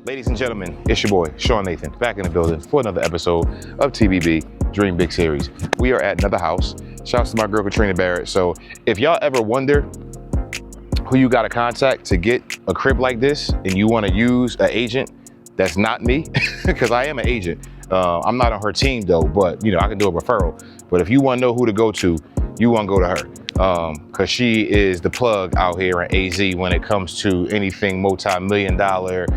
Ladies and gentlemen, it's your boy, Sean Nathan, back in the building for another episode of TBB Dream Big Series. We are at another house. Shouts to my girl, Katrina Barrett. So if y'all ever wonder who you got to contact to get a crib like this and you want to use an agent that's not me, because I am an agent. I'm not on her team though, but I can do a referral. But if you want to know who to go to, you want to go to her. Because she is the plug out here in AZ when it comes to anything multi-million dollar.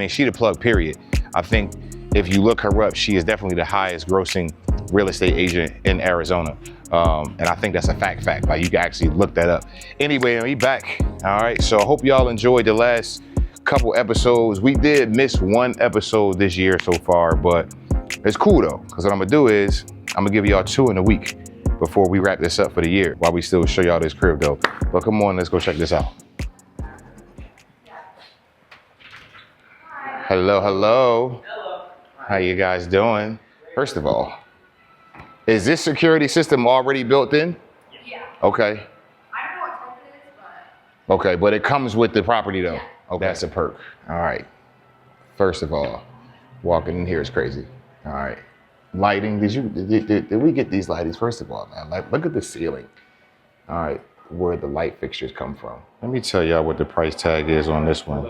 She the plug, period. I think if you look her up, she is definitely the highest grossing real estate agent in Arizona. And I think that's a fact. Like, you can actually look that up. Anyway, we back. All right, so I hope y'all enjoyed the last couple episodes. We did miss one episode this year so far, but it's cool though, because what I'm gonna do is I'm gonna give y'all 2 in a week before we wrap this up for the year, while we still show y'all this crib though. But come on, let's go check this out. Hello. Hello. How you guys doing? First of all, is this security system already built in? Yeah. Okay. I don't know what type it is, but... Okay, but it comes with the property though. Yeah. Okay, that's a perk. All right. First of all, walking in here is crazy. All right. Lighting, did we get these lightings? First of all, man, like, look at the ceiling. All right, where the light fixtures come from. Let me tell y'all what the price tag is on this one.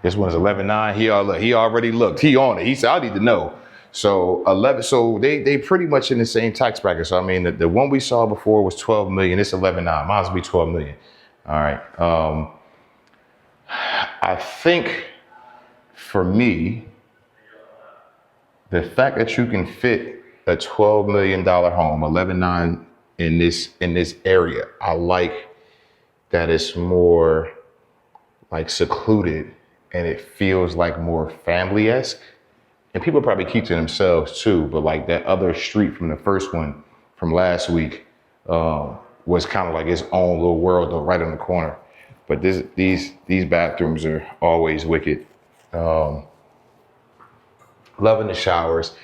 This one's $11,900. He already looked. He on it. He said, I need to know. So 11. So they pretty much in the same tax bracket. So I mean, the one we saw before was 12 million. It's 11.9. Might as well be 12 million. All right. I think for me, the fact that you can fit a $12 million home, 11.9 in this area, I like that it's more like secluded and it feels like more family-esque. And people probably keep to themselves too, but like that other street from the first one from last week was kind of like its own little world though, right on the corner. But these bathrooms are always wicked. Loving the showers.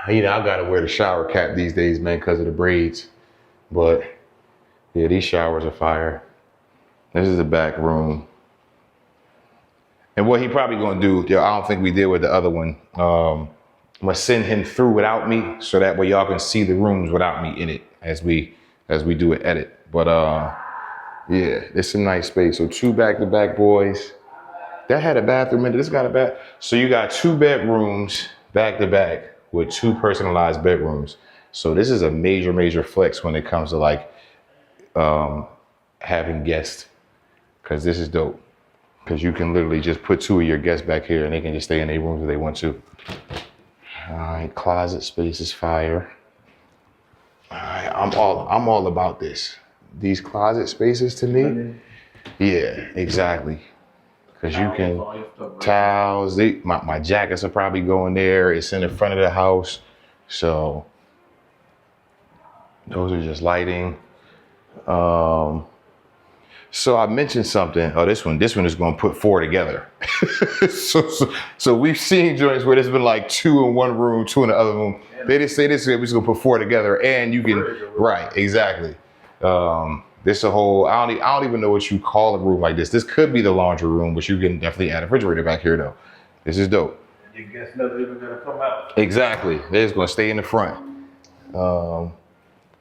I gotta wear the shower cap these days, man, because of the braids. But yeah, these showers are fire. This is the back room. And what he probably gonna do, I don't think we did with the other one. I'm gonna send him through without me, so that way y'all can see the rooms without me in it as we do an edit. But yeah, it's a nice space. So 2 back-to-back boys. That had a bathroom in it. This got a bath. So you got 2 bedrooms back-to-back with 2 personalized bedrooms. So this is a major flex when it comes to like having guests, because this is dope. Because you can literally just put 2 of your guests back here and they can just stay in their rooms if they want to. All right, closet space is fire. All right, I'm all about this. These closet spaces to me, yeah, exactly. Because you can, towels, my jackets are probably going there. It's in the front of the house. So those are just lighting. So I mentioned something. Oh, this one is going to put 4 together. so we've seen joints where there's been like 2 in one room, 2 in the other room. They just say this, we're just going to put 4 together, and you can, right, exactly. This a whole, I don't even know what you call a room like this. This could be the laundry room, but you can definitely add a refrigerator back here though. This is dope. You guess never even gonna come out. Exactly. They're just gonna stay in the front.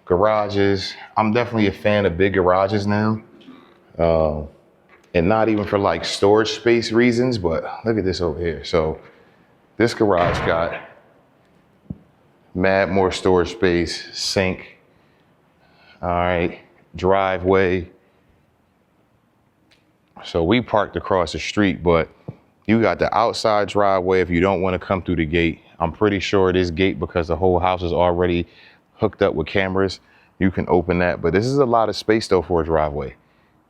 Garages. I'm definitely a fan of big garages now. And not even for like storage space reasons, but look at this over here. So this garage got mad more storage space, sink. All right. Driveway. So we parked across the street, but you got the outside driveway if you don't want to come through the gate. I'm pretty sure this gate, because the whole house is already hooked up with cameras, you can open that. But this is a lot of space though for a driveway.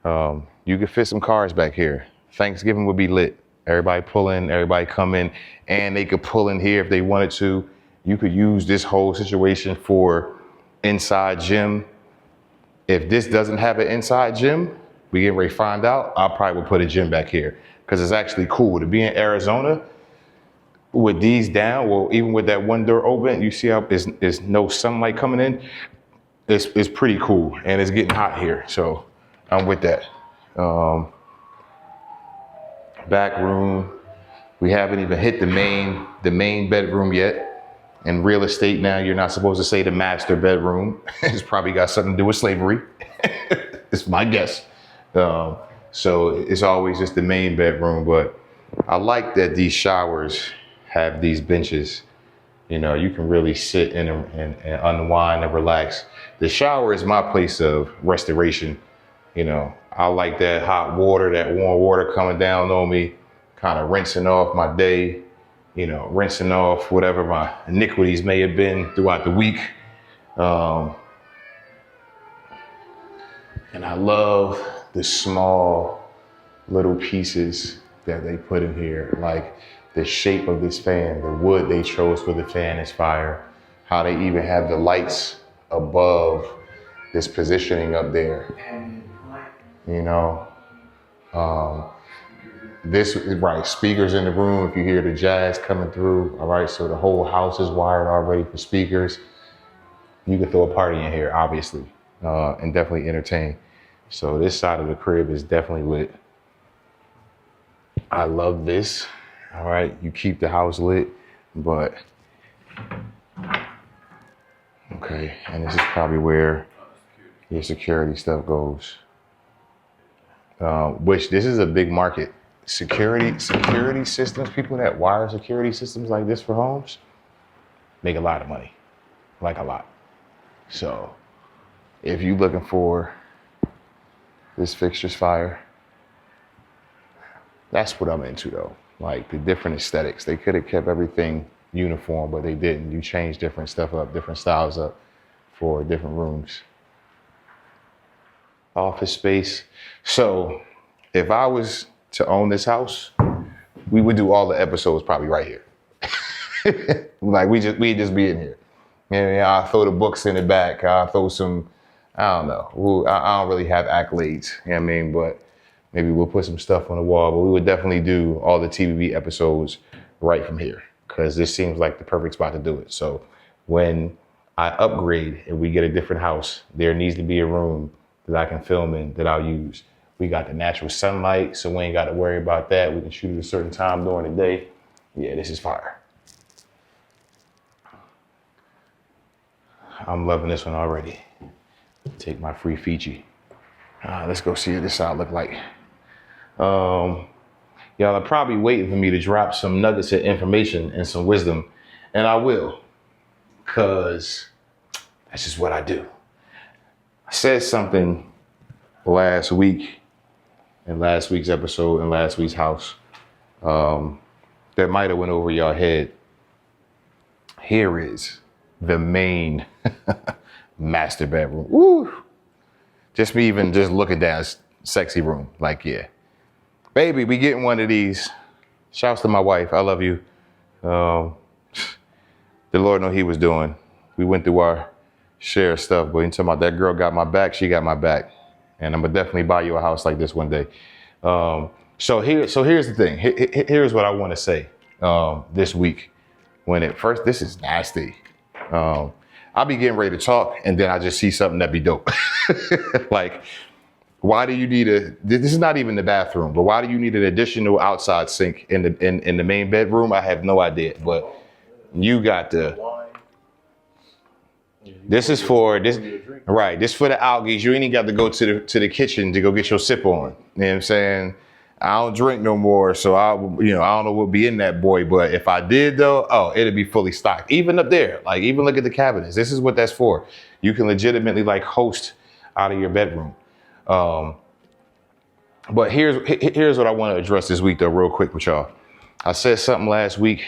You could fit some cars back here. Thanksgiving would be lit. Everybody pull in, everybody come in, and they could pull in here if they wanted to. You could use this whole situation for inside gym. If this doesn't have an inside gym, we get ready to find out, I probably would put a gym back here, because it's actually cool to be in Arizona with these down. Well, even with that one door open, you see how there's no sunlight coming in. It's pretty cool, and it's getting hot here, so I'm with that. Back room. We haven't even hit the main bedroom yet. In real estate now, you're not supposed to say the master bedroom. It's probably got something to do with slavery. It's my guess. So it's always just the main bedroom, but I like that these showers have these benches. You know, you can really sit in and unwind and relax. The shower is my place of restoration. You know, I like that hot water, that warm water coming down on me, kind of rinsing off my day, you know, rinsing off whatever my iniquities may have been throughout the week. And I love the small little pieces that they put in here, like the shape of this fan, the wood they chose for the fan is fire, how they even have the lights above this positioning up there. You know, this is right, speakers in the room if you hear the jazz coming through. All right, so the whole house is wired already for speakers. You can throw a party in here, obviously, and definitely entertain. So this side of the crib is definitely lit. I love this. All right, you keep the house lit, but okay, and this is probably where your security stuff goes. Which this is a big market. Security systems, people that wire security systems like this for homes make a lot of money, like a lot. So if you're looking for this fixture's fire, that's what I'm into though. Like the different aesthetics. They could have kept everything uniform, but they didn't. You change different stuff up, different styles up for different rooms. Office space. So if I was to own this house, we would do all the episodes probably right here. Like we'd just be in here. And I'll throw the books in the back. I'll throw some, I don't know. I don't really have accolades, you know what I mean? But maybe we'll put some stuff on the wall. But we would definitely do all the TBB episodes right from here, because this seems like the perfect spot to do it. So when I upgrade and we get a different house, there needs to be a room that I can film in that I'll use. We got the natural sunlight, so we ain't got to worry about that. We can shoot at a certain time during the day. Yeah, this is fire. I'm loving this one already. Take my free Fiji. Let's go see what this side look like. Y'all are probably waiting for me to drop some nuggets of information and some wisdom, and I will, because that's just what I do. I said something last week in last week's episode in last week's house that might have went over your head. Here is the main master bedroom. Woo! Just me even just looking down, sexy room. Like, yeah. Baby, we getting one of these. Shouts to my wife. I love you. The Lord knew he was doing. We went through our share of stuff, but you talking about that girl got my back, she got my back. And I'm gonna definitely buy you a house like this one day. So here's the thing. Here's what I want to say this week. When it first, this is nasty. I'll be getting ready to talk, and then I just see something that be dope. Like, why do you need this is not even the bathroom, but why do you need an additional outside sink in the main bedroom? I have no idea, but you got this is for this, right? This for the algae. You ain't even got to go to the kitchen to go get your sip on. You know what I'm saying? I don't drink no more, so I don't know what'll be in that boy. But if I did though, oh, it'd be fully stocked. Even up there, like even look at the cabinets. This is what that's for. You can legitimately like host out of your bedroom. But here's what I want to address this week though, real quick with y'all. I said something last week,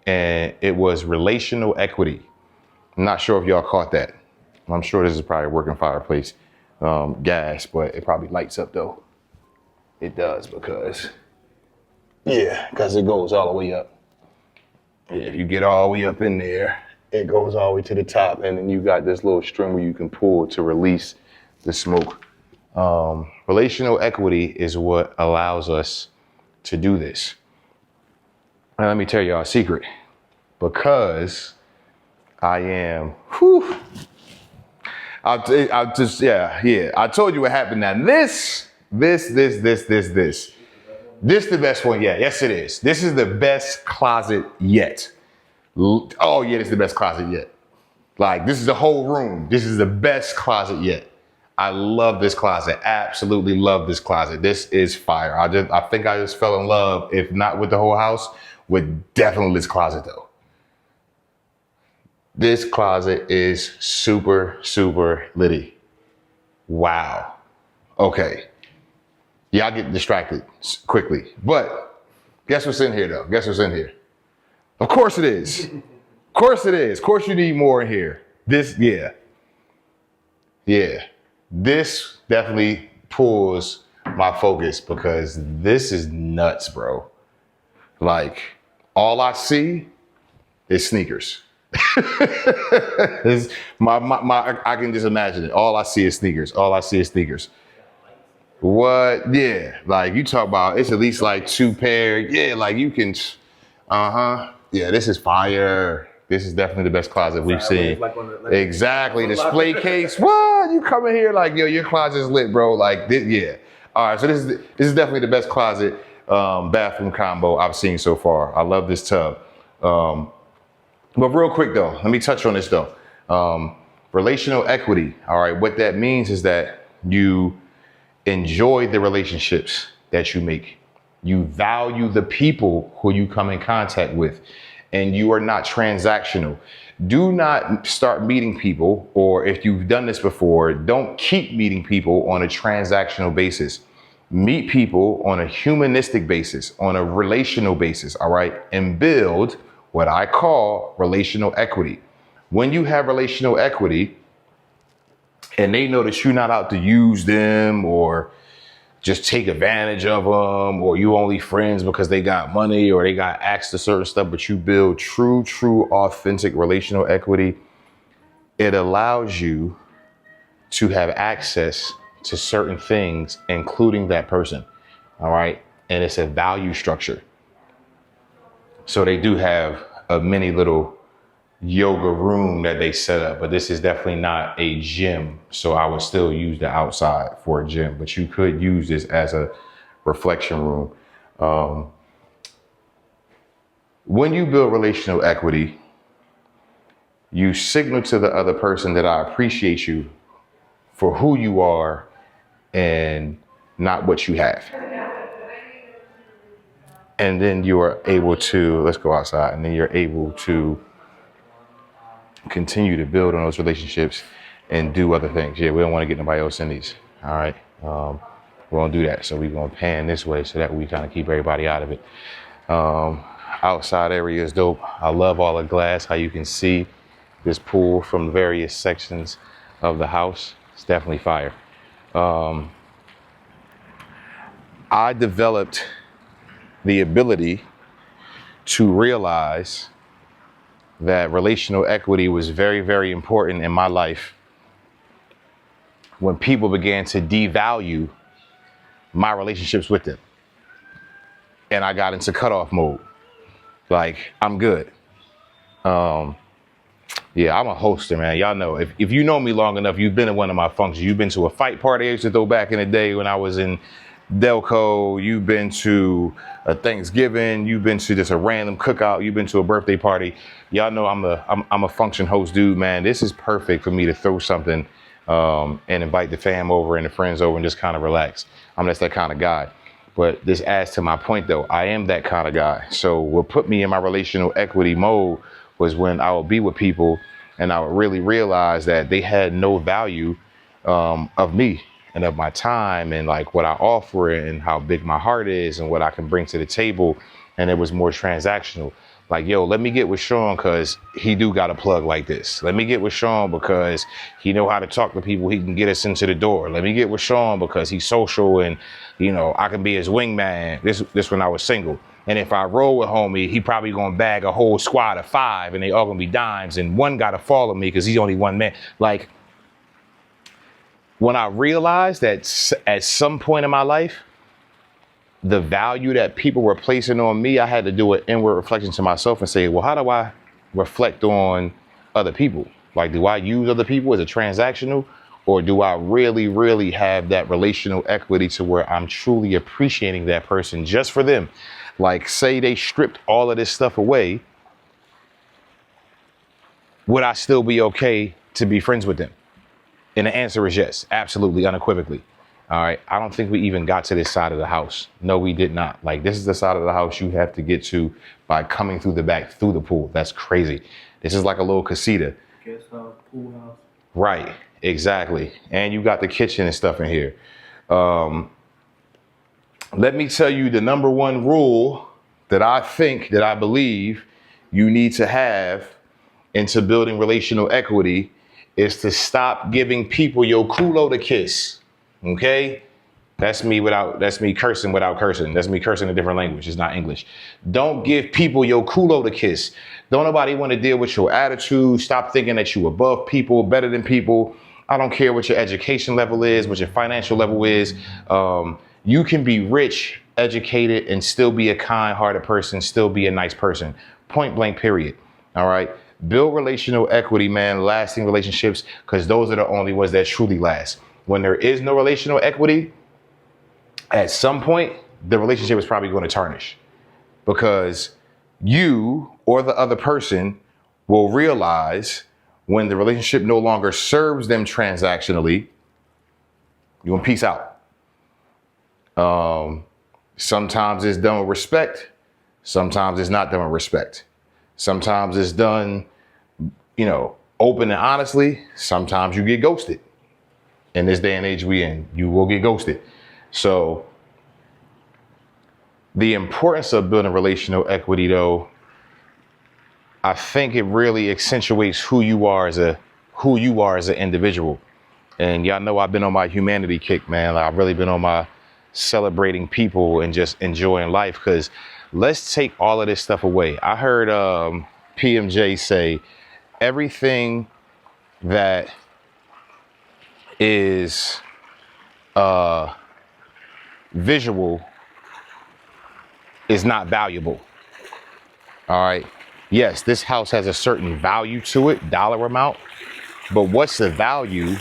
and it was relational equity. I'm not sure if y'all caught that. I'm sure this is probably a working fireplace gas, but it probably lights up though. It does because it goes all the way up. Yeah, if you get all the way up in there, it goes all the way to the top, and then you got this little string where you can pull to release the smoke. Relational equity is what allows us to do this. And let me tell y'all a secret. Because I am, I told you what happened now. This. This the best one yet. Yes, it is. This is the best closet yet. Oh yeah, this is the best closet yet. Like, this is the whole room. This is the best closet yet. I love this closet. Absolutely love this closet. This is fire. I think I just fell in love, if not with the whole house, with definitely this closet though. This closet is super, super litty. Wow. Okay. Y'all get distracted quickly. But guess what's in here though? Guess what's in here? Of course it is. Of course it is. Of course you need more in here. This, yeah. Yeah. This definitely pulls my focus because this is nuts, bro. Like, all I see is sneakers. I can just imagine it. All I see is sneakers. All I see is sneakers. What? Yeah. Like, you talk about, it's at least like 2 pair. Yeah, like you can, Yeah, this is fire. This is definitely the best closet we've seen. Exactly. Display case. What? You come in here like, yo, your closet's lit, bro. Like, this, yeah. All right. So this is definitely the best closet bathroom combo I've seen so far. I love this tub. But real quick though, let me touch on this though. Relational equity. All right. What that means is that you enjoy the relationships that you make. You value the people who you come in contact with, and you are not transactional. Do not start meeting people, or if you've done this before, don't keep meeting people on a transactional basis. Meet people on a humanistic basis, on a relational basis, all right? And build what I call relational equity. When you have relational equity, and they know that you're not out to use them or just take advantage of them, or you only friends because they got money or they got access to certain stuff, but you build true, authentic relational equity, it allows you to have access to certain things, including that person, all right? And it's a value structure. So they do have a mini little yoga room that they set up, but this is definitely not a gym. So I would still use the outside for a gym, but you could use this as a reflection room. When you build relational equity, you signal to the other person that I appreciate you for who you are and not what you have. And then you are able to, let's go outside, and then you're able to continue to build on those relationships and do other things. Yeah, we don't want to get nobody else in these. All right. We won't do that. So we're going to pan this way so that we kind of keep everybody out of it. Outside area is dope. I love all the glass, how you can see this pool from various sections of the house. It's definitely fire. I developed the ability to realize that relational equity was very, very important in my life when people began to devalue my relationships with them. And I got into cutoff mode. Like, I'm good. Yeah, I'm a hoster, man. Y'all know, if you know me long enough, you've been in one of my functions. You've been to a fight party I used to throw back in the day when I was in Delco. You've been to a Thanksgiving. You've been to just a random cookout. You've been to a birthday party. Y'all know I'm a function host dude, man. This is perfect for me to throw something and invite the fam over and the friends over and just kind of relax. I'm just that kind of guy. But this adds to my point though. I am that kind of guy. So what put me in my relational equity mode was when I would be with people and I would really realize that they had no value of me and of my time and like what I offer and how big my heart is and what I can bring to the table. And it was more transactional. Like, yo, let me get with Sean because he do got a plug like this. Let me get with Sean because he know how to talk to people. He can get us into the door. Let me get with Sean because he's social and, you know, I can be his wingman. This when I was single. And if I roll with homie, he probably gonna bag a whole squad of 5 and they all gonna be dimes and one gotta follow me because he's only one man. Like, when I realized that at some point in my life, the value that people were placing on me, I had to do an inward reflection to myself and say, well, how do I reflect on other people? Like, do I use other people as a transactional Or do I really, really have that relational equity to where I'm truly appreciating that person just for them? Like, say they stripped all of this stuff away, would I still be okay to be friends with them? And the answer is yes, absolutely, unequivocally. All right. I don't think we even got to this side of the house. No, we did not. Like, this is the side of the house you have to get to by coming through the back, through the pool. That's crazy. This is like a little casita. Guest house, pool house. Right. Exactly. And you got the kitchen and stuff in here. Let me tell you the number one rule that I believe you need to have into building relational equity is to stop giving people your culo to kiss. Okay? That's me cursing without cursing. That's me cursing a different language. It's not English. Don't give people your culo to kiss. Don't nobody want to deal with your attitude. Stop thinking that you above people, better than people. I don't care what your education level is, what your financial level is. You can be rich, educated, and still be a kind-hearted person, still be a nice person. Point blank, period. All right? Build relational equity, man, lasting relationships, because those are the only ones that truly last. When there is no relational equity, at some point, the relationship is probably going to tarnish, because you or the other person will realize when the relationship no longer serves them transactionally, you're going to peace out. Sometimes it's done with respect. Sometimes it's not done with respect. Sometimes it's done, open and honestly. Sometimes you get ghosted. In this day and age we in, you will get ghosted. So the importance of building relational equity, though, I think it really accentuates who you are as an individual. And y'all know I've been on my humanity kick, man. I've really been on my celebrating people and just enjoying life, because let's take all of this stuff away. I heard PMJ say everything that is visual is not valuable. All right. Yes, this house has a certain value to it, dollar amount, but what's the value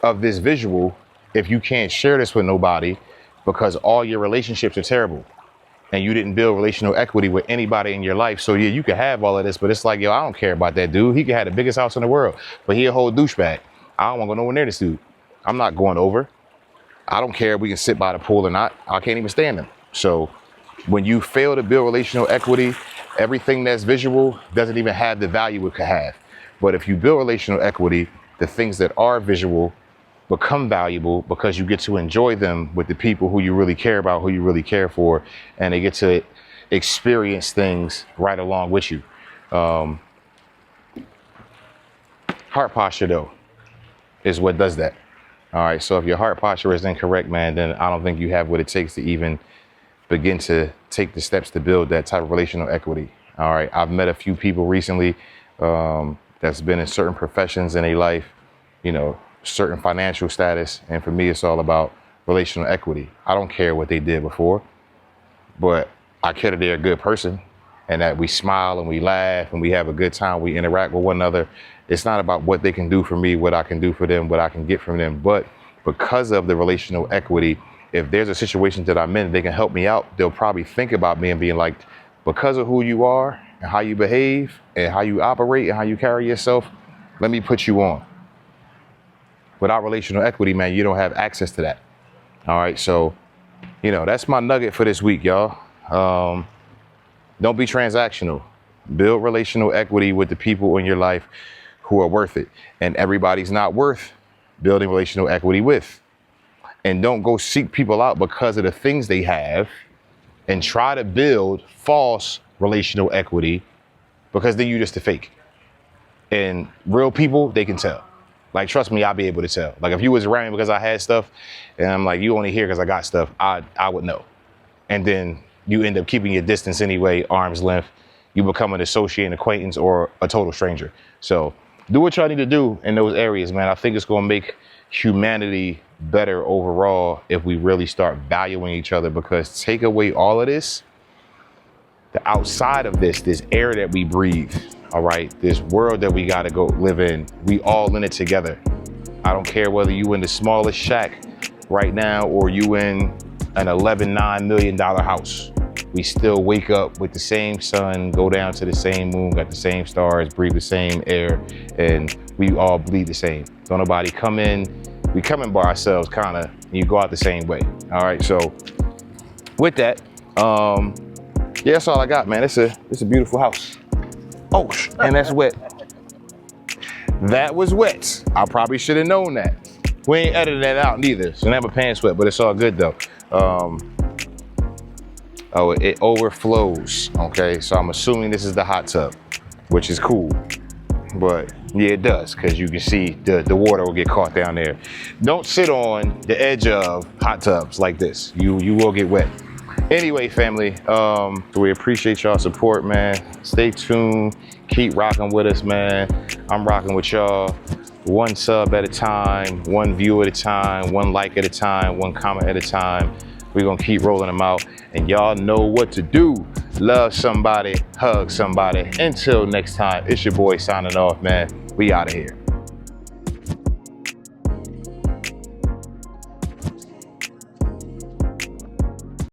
of this visual if you can't share this with nobody because all your relationships are terrible and you didn't build relational equity with anybody in your life? So yeah, you can have all of this, but it's like, yo, I don't care about that dude. He can have the biggest house in the world, but he a whole douchebag. I don't want to go nowhere near this dude. I'm not going over. I don't care if we can sit by the pool or not. I can't even stand him. So when you fail to build relational equity, everything that's visual doesn't even have the value it could have. But if you build relational equity, the things that are visual become valuable because you get to enjoy them with the people who you really care about, who you really care for, and they get to experience things right along with you. Heart posture, though, is what does that. All right, so if your heart posture is incorrect, man, then I don't think you have what it takes to even begin to take the steps to build that type of relational equity. All right, I've met a few people recently that's been in certain professions in their life, certain financial status. And for me, it's all about relational equity. I don't care what they did before, but I care that they're a good person and that we smile and we laugh and we have a good time. We interact with one another. It's not about what they can do for me, what I can do for them, what I can get from them. But because of the relational equity, if there's a situation that I'm in, they can help me out. They'll probably think about me and being like, because of who you are and how you behave and how you operate and how you carry yourself, let me put you on. Without relational equity, man, you don't have access to that. All right. So, that's my nugget for this week, y'all. Don't be transactional. Build relational equity with the people in your life who are worth it. And everybody's not worth building relational equity with. And don't go seek people out because of the things they have and try to build false relational equity, because then you just a fake. And real people, they can tell. Like, trust me, I'll be able to tell. Like, if you was around me because I had stuff and I'm like, you only here because I got stuff, I would know. And then you end up keeping your distance anyway, arm's length. You become an associate, an acquaintance, or a total stranger. So do what y'all need to do in those areas, man. I think it's going to make humanity better overall if we really start valuing each other, because take away all of this, the outside of this air that we breathe, all right, this world that we got to go live in, we all in it together. I don't care whether you in the smallest shack right now or you in an $11.9 million house. We still wake up with the same sun, go down to the same moon, got the same stars, breathe the same air, and we all bleed the same. Don't nobody come in, we come in by ourselves kinda, and you go out the same way. All right, so with that, yeah, that's all I got, man. It's a beautiful house. Oh, and that's wet. That was wet. I probably should have known that. We ain't edited that out neither, so now my pants wet, but it's all good though. Oh, it overflows, okay? So I'm assuming this is the hot tub, which is cool. But yeah, it does, because you can see the water will get caught down there. Don't sit on the edge of hot tubs like this. You will get wet. Anyway, family, we appreciate y'all support, man. Stay tuned, keep rocking with us, man. I'm rocking with y'all. One sub at a time, one view at a time, one like at a time, one comment at a time. We're gonna keep rolling them out, and y'all know what to do. Love somebody, hug somebody. Until next time, it's your boy signing off, man. We out of here.